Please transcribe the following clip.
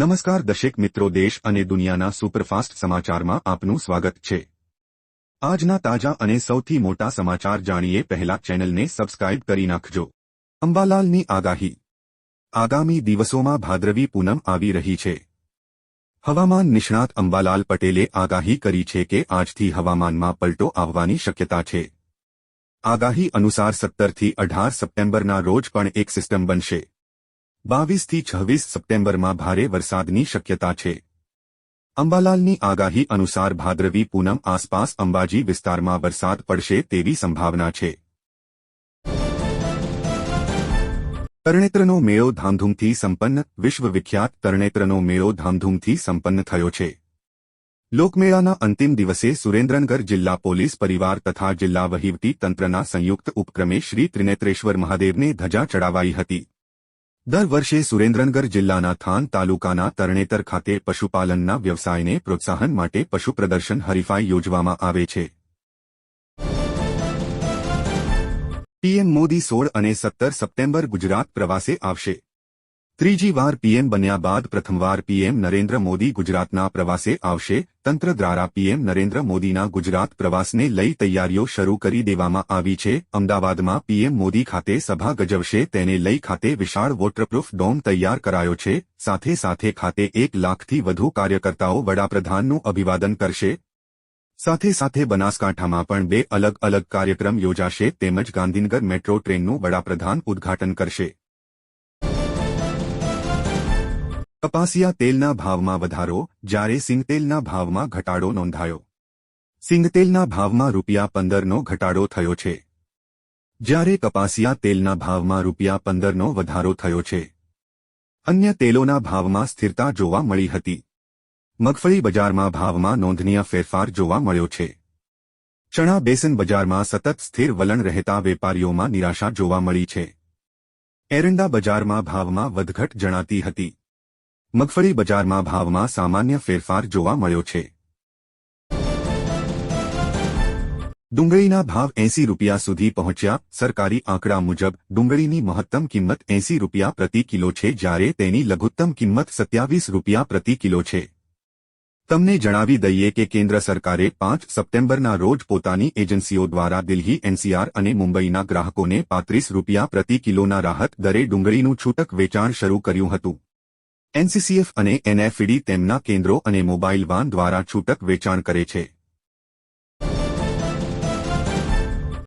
નમસ્કાર દર્શક મિત્રો, દેશ અને દુનિયાના સુપરફાસ્ટ સમાચારમાં આપનું સ્વાગત છે। આજના તાજા અને સૌથી મોટા સમાચાર જાણીએ પહેલા ચેનલને સબસ્ક્રાઇબ કરી નાખજો। અંબાલાલની આગાહી। આગામી દિવસોમાં ભાદરવી પૂનમ આવી રહી છે। હવામાન નિષ્ણાત અંબાલાલ પટેલે આગાહી કરી છે કે આજથી હવામાનમાં પલટો આવવાની શક્યતા છે। આગાહી અનુસાર 17 થી 18 સપ્ટેમ્બરના રોજ પણ એક સિસ્ટમ બનશે। 22 થી 26 સપ્ટેમ્બરમાં ભારે વરસાદની શક્યતા છે। અંબાલાલની આગાહી અનુસાર ભાદરવી પૂનમ આસપાસ અંબાજી વિસ્તારમાં વરસાદ પડશે તેવી સંભાવના છે। તરણેતરનો મેળો ધામધૂમથી સંપન્ન। વિશ્વવિખ્યાત તરણેતરનો મેળો ધામધૂમથી સંપન્ન થયો છે। લોકમેળાના અંતિમ દિવસે સુરેન્દ્રનગર જિલ્લા પોલીસ પરિવાર તથા જિલ્લા વહીવટી તંત્રના સંયુક્ત ઉપક્રમે શ્રી ત્રિનેત્રેશ્વર મહાદેવને ધજા ચડાવાઈ હતી। દર વર્ષે સુરેન્દ્રનગર જિલ્લાના થાન તાલુકાના તરણેતર ખાતે પશુપાલનના વ્યવસાયને પ્રોત્સાહન માટે પશુ પ્રદર્શન હરીફાઈ યોજવામાં આવે છે। પીએમ મોદી 16 અને 17 સપ્ટેમ્બર ગુજરાત પ્રવાસે આવશે। ત્રીજી વાર પીએમ બન્યા બાદ પ્રથમવાર પીએમ નરેન્દ્ર મોદી ગુજરાતના પ્રવાસે આવશે। તંત્ર દ્વારા પીએમ નરેન્દ્ર મોદીના ગુજરાત પ્રવાસને લઈ તૈયારીઓ શરૂ કરી દેવામાં આવી છે। અમદાવાદમાં પીએમ મોદી ખાતે સભા ગજવશે, તેને લઈ ખાતે વિશાળ વોટરપ્રૂફ ડોમ તૈયાર કરાયો છે। સાથે સાથે ખાતે 1 લાખથી વધુ કાર્યકર્તાઓ વડાપ્રધાનનું અભિવાદન કરશે। સાથે સાથે બનાસકાંઠામાં પણ 2 અલગ અલગ કાર્યક્રમ યોજાશે તેમજ ગાંધીનગર મેટ્રો ટ્રેનનું વડાપ્રધાન ઉદ્ઘાટન કરશે। કપાસિયા તેલના ભાવમાં વધારો, જ્યારે સિંગતેલના ભાવમાં ઘટાડો નોંધાયો। સિંગતેલના ભાવમાં ₹15નો ઘટાડો થયો છે, જ્યારે કપાસિયા તેલના ભાવમાં ₹15નો વધારો થયો છે। અન્ય તેલોના ભાવમાં સ્થિરતા જોવા મળી હતી। મગફળી બજારમાં ભાવમાં નોંધનીય ફેરફાર જોવા મળ્યો છે। ચણા બેસન બજારમાં સતત સ્થિર વલણ રહેતા વેપારીઓમાં નિરાશા જોવા મળી છે। એરંડા બજારમાં ભાવમાં વધઘટ જણાતી હતી। મગફળી બજારમાં ભાવમાં સામાન્ય ફેરફાર જોવા મળ્યો છે। ડુંગળીના ભાવ ₹80 સુધી પહોંચ્યા। સરકારી આંકડા મુજબ ડુંગળીની મહત્તમ કિંમત ₹80 પ્રતિ કિલો છે, જ્યારે તેની લઘુત્તમ કિંમત ₹27 પ્રતિ કિલો છે। તમને જણાવી દઈએ કે કેન્દ્ર સરકારે 5 સપ્ટેમ્બરના રોજ પોતાની એજન્સીઓ દ્વારા દિલ્હી, એનસીઆર અને મુંબઈના ગ્રાહકોને ₹35 પ્રતિ કિલોના રાહત દરે ડુંગળીનું છૂટક વેચાણ શરૂ કર્યું હતું। એનસીસીએફ અને એનએફઈડી તેમના કેન્દ્રો અને મોબાઈલ વાન દ્વારા છૂટક વેચાણ કરે છે।